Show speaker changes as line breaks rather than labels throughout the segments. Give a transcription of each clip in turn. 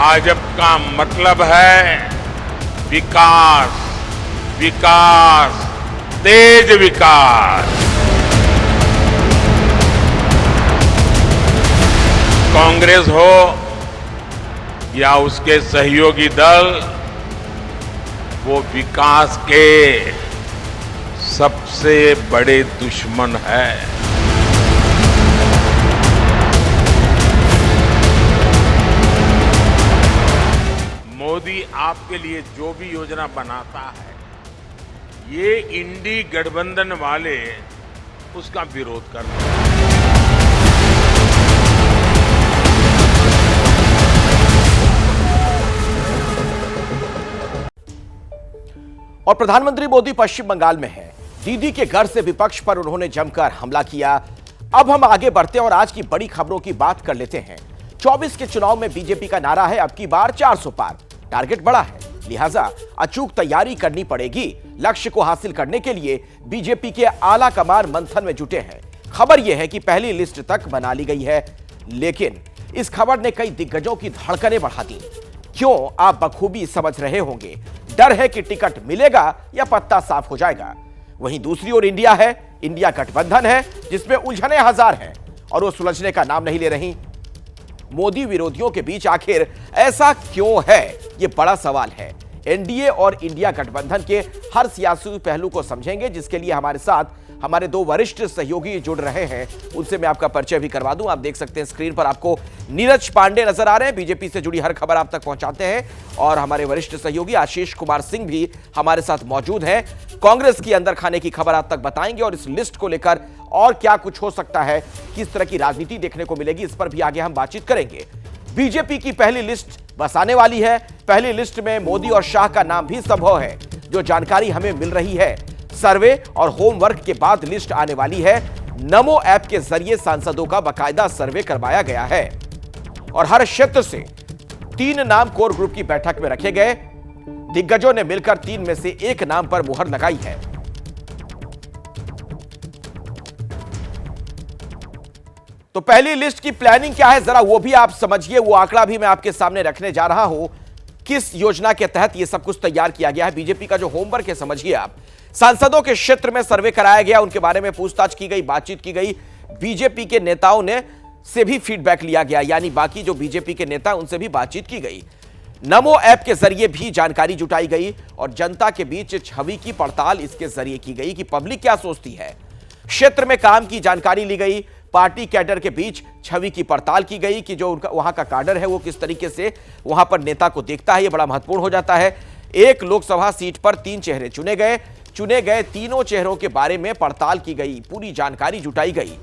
भाजपा का मतलब है विकास, विकास, तेज विकास। कांग्रेस हो या उसके सहयोगी दल, वो विकास के सबसे बड़े दुश्मन है। मोदी आपके लिए जो भी योजना बनाता है, ये इंडी गठबंधन वाले उसका विरोध करते हैं।
और प्रधानमंत्री मोदी पश्चिम बंगाल में हैं। दीदी के घर से विपक्ष पर उन्होंने जमकर हमला किया। अब हम आगे बढ़ते हैं और आज की बड़ी खबरों की बात कर लेते हैं। 24 के चुनाव में बीजेपी का नारा है अब की बार 400 पार। टारगेट बड़ा है, लिहाजा अचूक तैयारी करनी पड़ेगी। लक्ष्य को हासिल करने के लिए बीजेपी के आला कमान मंथन में जुटे हैं। खबर यह है कि पहली लिस्ट तक बना ली गई है, लेकिन इस खबर ने कई दिग्गजों की धड़कनें बढ़ा दी। क्यों, आप बखूबी समझ रहे होंगे। डर है कि टिकट मिलेगा या पत्ता साफ हो जाएगा। वहीं दूसरी ओर इंडिया है, इंडिया गठबंधन है जिसमें उलझने हजार हैं और वो सुलझने का नाम नहीं ले रही। मोदी विरोधियों के बीच आखिर ऐसा क्यों है, ये बड़ा सवाल है। एनडीए और इंडिया गठबंधन के हर सियासी पहलू को समझेंगे, जिसके लिए हमारे साथ हमारे दो वरिष्ठ सहयोगी जुड़ रहे हैं। उनसे मैं आपका परिचय भी करवा दूं। आप देख सकते हैं स्क्रीन पर आपको नीरज पांडे नजर आ रहे हैं, बीजेपी से जुड़ी हर खबर आप तक पहुंचाते हैं। और हमारे वरिष्ठ सहयोगी आशीष कुमार सिंह भी हमारे साथ मौजूद हैं, कांग्रेस की अंदर खाने की खबर आप तक बताएंगे और इस लिस्ट को लेकर और क्या कुछ हो सकता है, किस तरह की राजनीति देखने को मिलेगी, इस पर भी आगे हम बातचीत करेंगे। बीजेपी की पहली लिस्ट बस आने वाली है। पहली लिस्ट में मोदी और शाह का नाम भी संभव है, जो जानकारी हमें मिल रही है। सर्वे और होमवर्क के बाद लिस्ट आने वाली है। नमो ऐप के जरिए सांसदों का बाकायदा सर्वे करवाया गया है और हर क्षेत्र से 3 नाम कोर ग्रुप की बैठक में रखे गए। दिग्गजों ने मिलकर 3 में से एक नाम पर मुहर लगाई है। तो पहली लिस्ट की प्लानिंग क्या है, जरा वो भी आप समझिए। वो आंकड़ा भी मैं आपके सामने रखने जा रहा हूं। किस योजना के तहत यह सब कुछ तैयार किया गया है। बीजेपी का जो होमवर्क है समझिए आप। सांसदों के क्षेत्र में सर्वे कराया गया, उनके बारे में पूछताछ की गई, बातचीत की गई। बीजेपी के नेताओं ने से भी फीडबैक लिया गया, यानी बाकी जो बीजेपी के नेता उनसे भी बातचीत की गई। नमो ऐप के जरिए भी जानकारी जुटाई गई और जनता के बीच छवि की पड़ताल इसके जरिए की गई कि पब्लिक क्या सोचती है। क्षेत्र में काम की जानकारी ली गई। पार्टी कैडर के बीच छवि की पड़ताल की गई कि जो उनका वहां का कैडर है वो किस तरीके से वहां पर नेता को देखता है। यह बड़ा महत्वपूर्ण हो जाता है। एक लोकसभा सीट पर 3 चेहरे चुने गए। तीनों चेहरों के बारे में पड़ताल की गई, पूरी जानकारी जुटाई गई।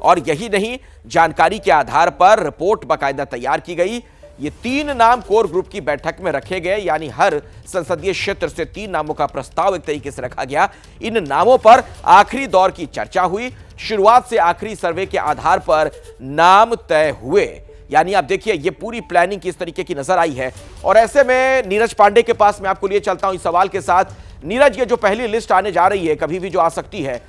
और यही नहीं, जानकारी के आधार पर रिपोर्ट बाकायदा तैयार की गई। ये 3 नाम कोर ग्रुप की बैठक में रखे गए, यानी हर संसदीय क्षेत्र से 3 नामों का प्रस्ताव एक तरीके से रखा गया। इन नामों पर आखिरी दौर की चर्चा हुई। शुरुआत से आखिरी सर्वे के आधार पर नाम तय हुए। यानी आप देखिए ये पूरी प्लानिंग किस तरीके की नजर आई है। और ऐसे में नीरज पांडे के पास मैं आपको लिए चलता हूं इस सवाल के साथ। नीरज, ये जो पहली लिस्ट आने जा रही है, कभी भी जो आ सकती है,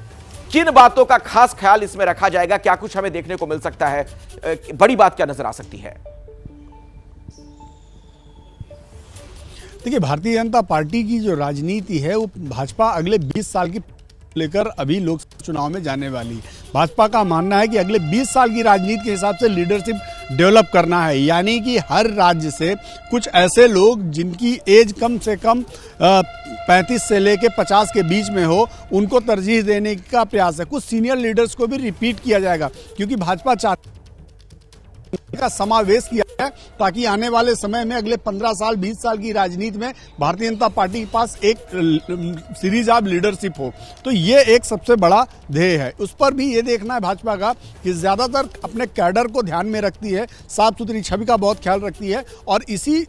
किन बातों का खास ख्याल इसमें रखा जाएगा? क्या कुछ हमें देखने को मिल सकता है? बड़ी बात क्या नजर आ सकती है?
देखिए, भारतीय जनता पार्टी की जो राजनीति है वो भाजपा अगले 20 साल की लेकर अभी लोकसभा चुनाव में जाने वाली। भाजपा का मानना है कि अगले 20 साल की राजनीति के हिसाब से लीडरशिप डेवलप करना है, यानी कि हर राज्य से कुछ ऐसे लोग जिनकी एज कम से कम 35 से लेकर 50 के बीच में हो, उनको तरजीह देने का प्रयास है। कुछ सीनियर लीडर्स को भी रिपीट किया जाएगा, क्योंकि भाजपा चाहती का समावेश किया है ताकि आने वाले समय में अगले 15 साल 20 साल की राजनीति में भारतीय जनता पार्टी के पास एक सीरीज ऑफ लीडरशिप हो। तो ये एक सबसे बड़ा ध्येय है। उस पर भी ये देखना है भाजपा का कि ज्यादातर अपने कैडर को ध्यान में रखती है, साफ सुथरी छवि का बहुत ख्याल रखती है और इसी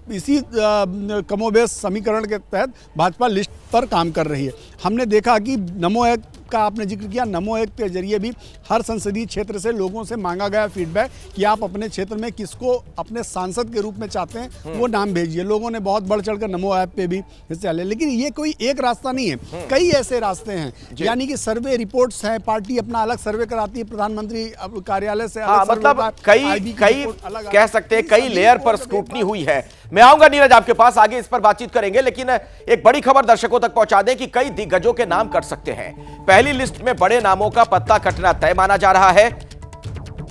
कमोबेश समीकरण के तहत भाजपा लिस्ट पर काम कर रही है। हमने देखा कि नमो ऐप का आपने जिक्र किया, नमो ऐप के जरिए भी हर संसदीय क्षेत्र से लोगों से मांगा गया फीडबैक कि आप अपने क्षेत्र में किसको अपने सांसद के रूप में चाहते हैं वो नाम भेजिए। लोगों ने बहुत बढ़ चढ़कर नमो ऐप पे भी हिस्सा लिया, लेकिन ये कोई एक रास्ता नहीं है, कई ऐसे रास्ते हैं। यानी कि सर्वे रिपोर्ट्स हैं, पार्टी अपना अलग सर्वे कराती है, प्रधानमंत्री कार्यालय से अलग सर्वे
मतलब
होता है,
कई कह सकते हैं कई लेयर पर स्क्रूटनी हुई है। मैं आऊंगा नीरज आपके पास, आगे इस पर बातचीत करेंगे, लेकिन एक बड़ी खबर दर्शकों तक पहुंचा दें कि कई दिग्गजों के नाम कट सकते हैं। पहली लिस्ट में बड़े नामों का पत्ता कटना तय माना जा रहा है।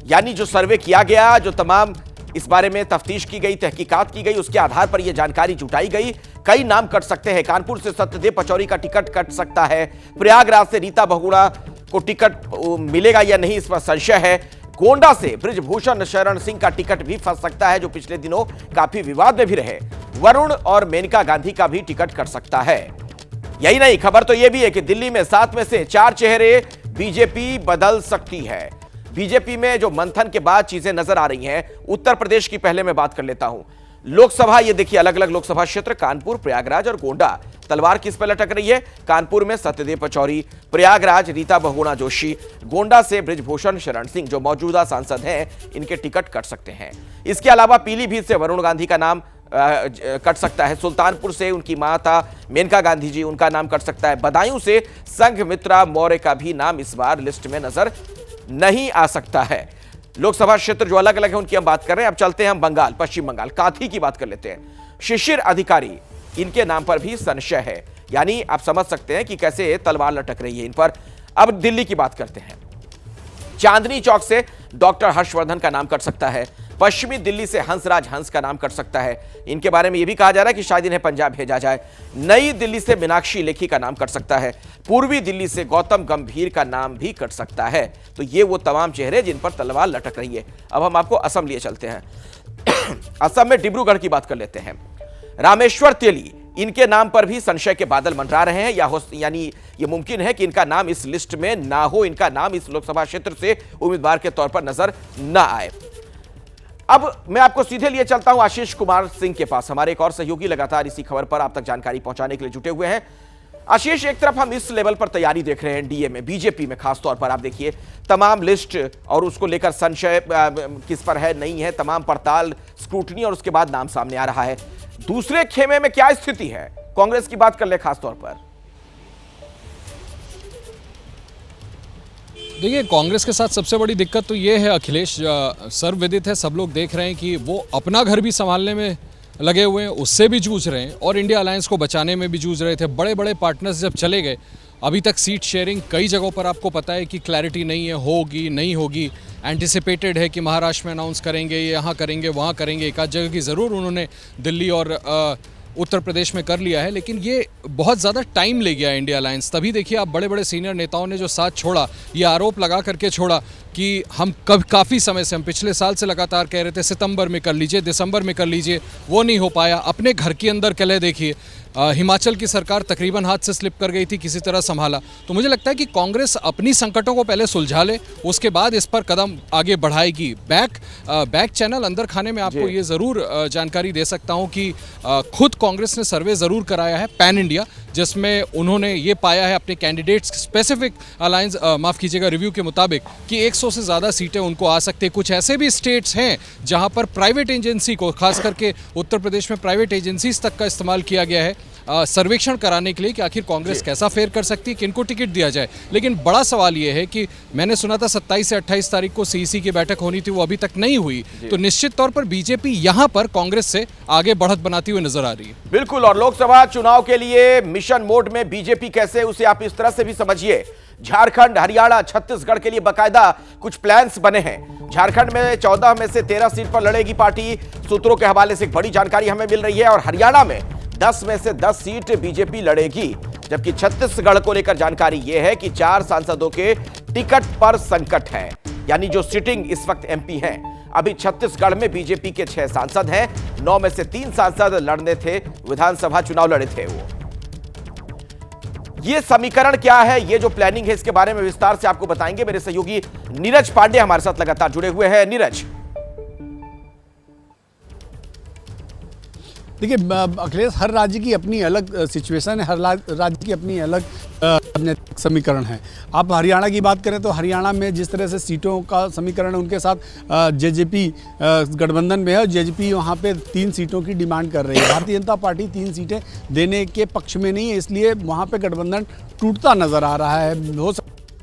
यानी जो सर्वे किया गया, जो तमाम इस बारे में तफ्तीश की गई, तहकीकात की गई, उसके आधार पर यह जानकारी जुटाई गई। कई नाम कट सकते हैं। कानपुर से सत्यदेव पचौरी का टिकट कट सकता है। प्रयागराज से रीता बहुगुणा को टिकट मिलेगा या नहीं, इस पर संशय है। गोंडा से बृजभूषण शरण सिंह का टिकट भी फंस सकता है, जो पिछले दिनों काफी विवाद में भी रहे। वरुण और मेनका गांधी का भी टिकट कट सकता है। यही नहीं, खबर तो यह भी है कि दिल्ली में 7 में से 4 चेहरे बीजेपी बदल सकती है। बीजेपी में जो मंथन के बाद चीजें नजर आ रही हैं। उत्तर प्रदेश की पहले मैं बात कर लेता हूं। लोकसभा, ये देखिए अलग अलग लोकसभा क्षेत्र, कानपुर, प्रयागराज और गोंडा। तलवार किस पर लटक रही है? कानपुर में सत्यदेव पचौरी, प्रयागराज रीता बहुगुणा जोशी, गोंडा से बृजभूषण शरण सिंह जो मौजूदा सांसद हैं, इनके टिकट कट सकते हैं। इसके अलावा पीलीभीत से वरुण गांधी का नाम कट सकता है। सुल्तानपुर से उनकी माता मेनका गांधी जी, उनका नाम कट सकता है। बदायूं से संघमित्रा मौर्य का भी नाम इस बार लिस्ट में नजर नहीं आ सकता है। लोकसभा क्षेत्र जो अलग अलग है उनकी हम बात कर रहे हैं। अब चलते हैं हम बंगाल, पश्चिम बंगाल, काथी की बात कर लेते हैं। शिशिर अधिकारी, इनके नाम पर भी संशय है। यानी आप समझ सकते हैं कि कैसे तलवार लटक रही है इन पर। अब दिल्ली की बात करते हैं। चांदनी चौक से डॉक्टर हर्षवर्धन का नाम कट सकता है। पश्चिमी दिल्ली से हंसराज हंस का नाम कट सकता है। इनके बारे में यह भी कहा जा रहा है कि शायद इन्हें पंजाब भेजा जाए। नई दिल्ली से मीनाक्षी लेखी का नाम कट सकता है। पूर्वी दिल्ली से गौतम गंभीर का नाम भी कट सकता है। तो ये वो तमाम चेहरे जिन पर तलवार लटक रही है। अब हम आपको असम लिए चलते हैं। असम में डिब्रूगढ़ की बात कर लेते हैं। रामेश्वर तेली, इनके नाम पर भी संशय के बादल मंडरा रहे हैं। यानी ये मुमकिन है कि इनका नाम इस लिस्ट में ना हो, इनका नाम इस लोकसभा क्षेत्र से उम्मीदवार के तौर पर नजर ना आए। अब मैं आपको सीधे लिए चलता हूं आशीष कुमार सिंह के पास। हमारे एक और सहयोगी लगातार इसी खबर पर आप तक जानकारी पहुंचाने के लिए जुटे हुए हैं। आशीष, एक तरफ हम इस लेवल पर तैयारी देख रहे हैं एनडीए में, बीजेपी में खास तौर पर आप देखिए तमाम लिस्ट और उसको लेकर संशय किस पर है, नहीं है, तमाम पड़ताल, स्क्रूटनी और उसके बाद नाम सामने आ रहा है। दूसरे खेमे में क्या स्थिति है? कांग्रेस की बात कर ले खास तौर पर।
देखिए, कांग्रेस के साथ सबसे बड़ी दिक्कत तो ये है अखिलेश, सर्वविदित है, सब लोग देख रहे हैं कि वो अपना घर भी संभालने में लगे हुए हैं, उससे भी जूझ रहे हैं और इंडिया अलायंस को बचाने में भी जूझ रहे थे। बड़े बड़े पार्टनर्स जब चले गए, अभी तक सीट शेयरिंग कई जगहों पर आपको पता है कि क्लैरिटी नहीं है, होगी नहीं होगी। एंटिसिपेटेड है कि महाराष्ट्र में अनाउंस करेंगे, यहाँ करेंगे, वहाँ करेंगे। एक आध जगह की ज़रूर उन्होंने दिल्ली और उत्तर प्रदेश में कर लिया है, लेकिन ये बहुत ज़्यादा टाइम ले गया इंडिया अलायंस। तभी देखिए आप बड़े बड़े सीनियर नेताओं ने जो साथ छोड़ा, ये आरोप लगा करके छोड़ा कि हम काफ़ी समय से, हम पिछले साल से लगातार कह रहे थे सितंबर में कर लीजिए, दिसंबर में कर लीजिए, वो नहीं हो पाया। अपने घर के अंदर कलह देखिए, हिमाचल की सरकार तकरीबन हाथ से स्लिप कर गई थी, किसी तरह संभाला। तो मुझे लगता है कि कांग्रेस अपनी संकटों को पहले सुलझा ले, उसके बाद इस पर कदम आगे बढ़ाएगी। बैक चैनल अंदर खाने में आपको ये ज़रूर जानकारी दे सकता हूँ कि खुद कांग्रेस ने सर्वे ज़रूर कराया है पैन इंडिया, जिसमें उन्होंने ये पाया है अपने कैंडिडेट्स स्पेसिफिक अलायंस माफ़ कीजिएगा रिव्यू के मुताबिक कि 100 से ज़्यादा सीटें उनको आ सकती है। कुछ ऐसे भी स्टेट्स हैं जहां पर प्राइवेट एजेंसी को, खास करके उत्तर प्रदेश में प्राइवेट एजेंसीज तक का इस्तेमाल किया गया है सर्वेक्षण कराने के लिए कि आखिर कांग्रेस कैसा फेयर कर सकती है, किनको टिकट दिया जाए। लेकिन बड़ा सवाल ये है कि मैंने सुना था 27 से 28 तारीख को सीईसी की बैठक होनी थी, वो अभी तक नहीं हुई। तो निश्चित तौर पर बीजेपी यहां पर कांग्रेस से आगे बढ़त बनाती हुई नजर आ रही है।
बिल्कुल, और लोकसभा चुनाव के लिए मिशन मोड में बीजेपी कैसे, उसे आप इस तरह से भी समझिए। झारखंड, हरियाणा, छत्तीसगढ़ के लिए बाकायदा कुछ प्लान्स बने हैं। झारखंड में 14 में से 13 सीट पर लड़ेगी पार्टी, सूत्रों के हवाले से एक बड़ी जानकारी हमें मिल रही है। और हरियाणा में 10 में से 10 सीट बीजेपी लड़ेगी, जबकि छत्तीसगढ़ को लेकर जानकारी यह है कि 4 सांसदों के टिकट पर संकट है। यानी जो सिटिंग इस वक्त एमपी हैं, अभी छत्तीसगढ़ में बीजेपी के 6 सांसद हैं, 9 में से 3 सांसद लड़ने थे, विधानसभा चुनाव लड़े थे वो। ये समीकरण क्या है, ये जो प्लानिंग है, इसके बारे में विस्तार से आपको बताएंगे मेरे सहयोगी नीरज पांडे हमारे साथ लगातार जुड़े हुए हैं। नीरज,
देखिए अखिलेश, हर राज्य की अपनी अलग सिचुएशन है, हर राज्य की अपनी अलग राजनीतिक समीकरण है। आप हरियाणा की बात करें तो हरियाणा में जिस तरह से सीटों का समीकरण है, उनके साथ जेजेपी गठबंधन में है और जेजेपी वहाँ पे 3 सीटों की डिमांड कर रही है। भारतीय जनता पार्टी 3 सीटें देने के पक्ष में नहीं है, इसलिए वहाँ पे गठबंधन टूटता नजर आ रहा है। हो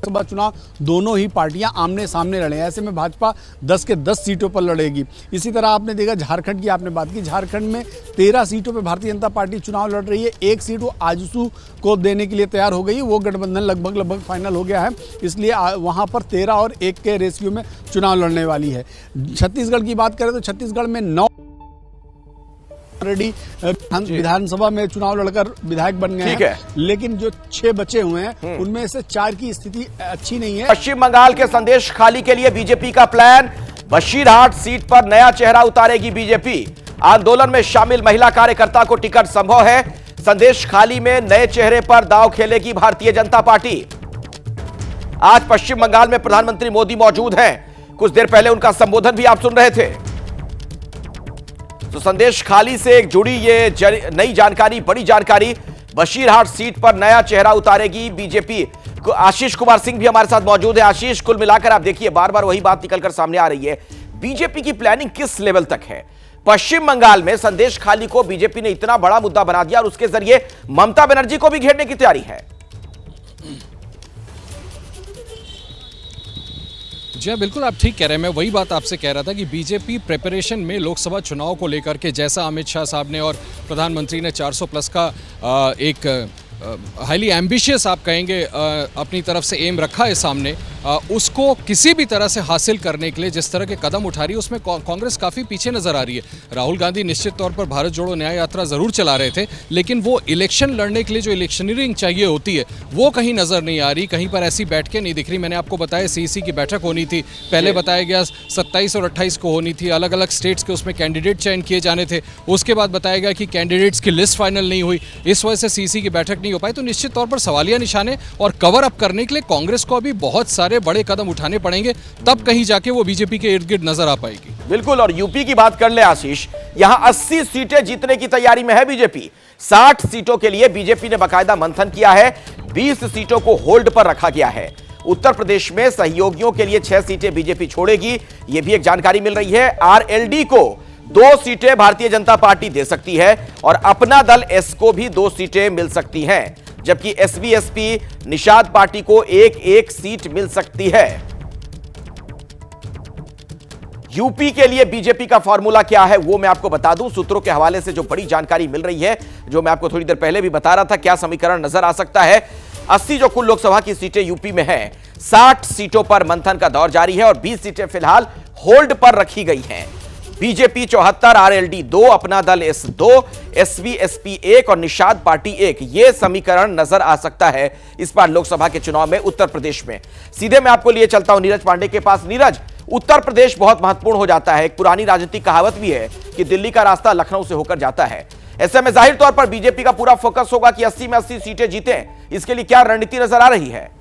लोकसभा चुनाव दोनों ही पार्टियां आमने सामने लड़े, ऐसे में भाजपा 10 के 10 सीटों पर लड़ेगी। इसी तरह आपने देखा झारखंड की आपने बात की, झारखंड में 13 सीटों पर भारतीय जनता पार्टी चुनाव लड़ रही है। 1 सीट वो आजसू को देने के लिए तैयार हो गई, वो गठबंधन लगभग फाइनल हो गया है, इसलिए वहां पर 13 और 1 के रेशियो में चुनाव लड़ने वाली है। छत्तीसगढ़ की बात करें तो छत्तीसगढ़ में 9 ऑलरेडी विधानसभा में चुनाव लड़कर विधायक बन गए हैं, लेकिन जो 6 बचे हुए हैं उनमें से 4 की स्थिति अच्छी नहीं है।
पश्चिम बंगाल के संदेश खाली के लिए बीजेपी का प्लान, बशीरहाट सीट पर नया चेहरा उतारेगी बीजेपी। आंदोलन में शामिल महिला कार्यकर्ता को टिकट संभव है। संदेश खाली में नए चेहरे पर दांव खेलेगी भारतीय जनता पार्टी। आज पश्चिम बंगाल में प्रधानमंत्री मोदी मौजूद हैं। कुछ देर पहले उनका संबोधन भी आप सुन रहे थे। तो संदेश खाली से जुड़ी ये नई जानकारी, बड़ी जानकारी, बशीरहाट सीट पर नया चेहरा उतारेगी बीजेपी। आशीष कुमार सिंह भी हमारे साथ मौजूद है। आशीष, कुल मिलाकर आप देखिए बार बार वही बात निकलकर सामने आ रही है, बीजेपी की प्लानिंग किस लेवल तक है? पश्चिम बंगाल में संदेश खाली को बीजेपी ने इतना बड़ा मुद्दा बना दिया और उसके जरिए ममता बनर्जी को भी घेरने की तैयारी है।
जी हाँ, बिल्कुल आप ठीक कह रहे हैं। मैं वही बात आपसे कह रहा था कि बीजेपी प्रिपरेशन में लोकसभा चुनाव को लेकर के, जैसा अमित शाह साहब ने और प्रधानमंत्री ने 400 प्लस का एक हाईली एम्बिशियस आप कहेंगे अपनी तरफ से एम रखा है सामने, उसको किसी भी तरह से हासिल करने के लिए जिस तरह के कदम उठा रही है उसमें कांग्रेस काफ़ी पीछे नज़र आ रही है। राहुल गांधी निश्चित तौर पर भारत जोड़ो न्याय यात्रा ज़रूर चला रहे थे, लेकिन वो इलेक्शन लड़ने के लिए जो इलेक्शनरिंग चाहिए होती है वो कहीं नज़र नहीं आ रही, कहीं पर ऐसी बैठकें नहीं दिख रही। मैंने आपको बताया सीईसी की बैठक होनी थी, पहले बताया गया 27 और 28 को होनी थी, अलग अलग स्टेट्स के उसमें कैंडिडेट चयन किए जाने थे। उसके बाद बताया गया कि कैंडिडेट्स की लिस्ट फाइनल नहीं हुई, इस वजह से सीईसी की बैठक नहीं हो पाई। तो निश्चित तौर पर सवालिया निशाने और कवर अप करने के लिए कांग्रेस को अभी बहुत सारे बड़े कदम उठाने पड़ेंगे, तब कहीं जाके वो बीजेपी के इर्द गिर्द नजर आ पाएगी।
बिल्कुल। और यूपी की बात कर ले आशीष, यहां 80 सीटें जीतने की तैयारी में है बीजेपी। 60 सीटों के लिए बीजेपी ने बाकायदा मंथन किया है, 20 सीटों को होल्ड पर रखा गया है। उत्तर प्रदेश में सहयोगियों के लिए 6 सीटें बीजेपी छोड़ेगी, यह भी एक जानकारी मिल रही है। आरएलडी को 2 सीटें भारतीय जनता पार्टी दे सकती है और अपना दल एस को भी 2 सीटें मिल सकती हैं, जबकि एसबी-एसपी निषाद पार्टी को 1-1 सीट मिल सकती है। यूपी के लिए बीजेपी का फॉर्मूला क्या है वो मैं आपको बता दूं। सूत्रों के हवाले से जो बड़ी जानकारी मिल रही है, जो मैं आपको थोड़ी देर पहले भी बता रहा था, क्या समीकरण नजर आ सकता है। 80 जो कुल लोकसभा की सीटें यूपी में हैं, 60 सीटों पर मंथन का दौर जारी है और 20 सीटें फिलहाल होल्ड पर रखी गई हैं। बीजेपी 74, आरएलडी 2, अपना दल एस 2, एसबी-एसपी 1 और निषाद पार्टी 1, यह समीकरण नजर आ सकता है इस बार लोकसभा के चुनाव में उत्तर प्रदेश में। सीधे मैं आपको लिए चलता हूं नीरज पांडे के पास। नीरज, उत्तर प्रदेश बहुत महत्वपूर्ण हो जाता है। एक पुरानी राजनीतिक कहावत भी है कि दिल्ली का रास्ता लखनऊ से होकर जाता है। ऐसे में जाहिर तौर पर बीजेपी का पूरा फोकस होगा कि 80 में 80 सीटें जीतें। इसके लिए क्या रणनीति नजर आ रही है?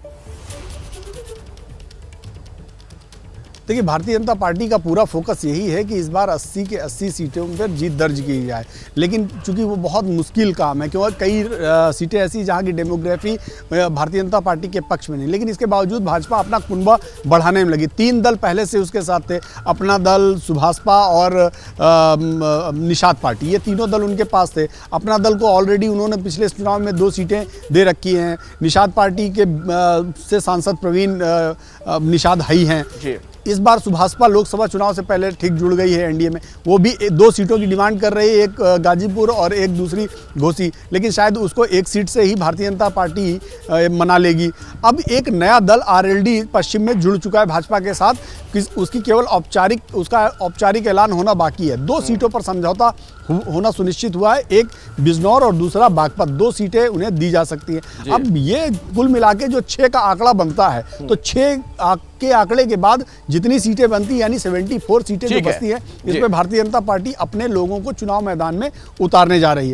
देखिए, भारतीय जनता पार्टी का पूरा फोकस यही है कि इस बार 80 के 80 सीटों पर जीत दर्ज की जाए, लेकिन चूंकि वो बहुत मुश्किल काम है, क्योंकि कई सीटें ऐसी जहां की डेमोग्राफी भारतीय जनता पार्टी के पक्ष में नहीं, लेकिन इसके बावजूद भाजपा अपना कुनबा बढ़ाने में लगी। 3 दल पहले से उसके साथ थे, अपना दल, सुभाषपा और निषाद पार्टी, ये तीनों दल उनके पास थे। अपना दल को ऑलरेडी उन्होंने पिछले चुनाव में 2 सीटें दे रखी हैं। निषाद पार्टी के से सांसद प्रवीण निषाद हई हैं। इस बार सुभाषपा लोकसभा चुनाव से पहले ठीक जुड़ गई है एनडीए में, वो भी 2 सीटों की डिमांड कर रही है, एक गाजीपुर और एक दूसरी घोसी, लेकिन शायद उसको 1 सीट से ही भारतीय जनता पार्टी मना लेगी। अब एक नया दल आरएलडी पश्चिम में जुड़ चुका है भाजपा के साथ, उसकी केवल औपचारिक ऐलान होना बाकी है। 2 सीटों पर समझौता होना सुनिश्चित हुआ है, एक बिजनौर और दूसरा बागपत, 2 सीटें उन्हें दी जा सकती हैं। अब ये कुल मिला के जो 6 का आंकड़ा बनता है, तो 6 के आंकड़े के बाद जितनी सीटें बनती यानी 74 सीटें जो बचती है, इसमें भारतीय जनता पार्टी अपने लोगों को चुनाव मैदान में उतारने जा रही है।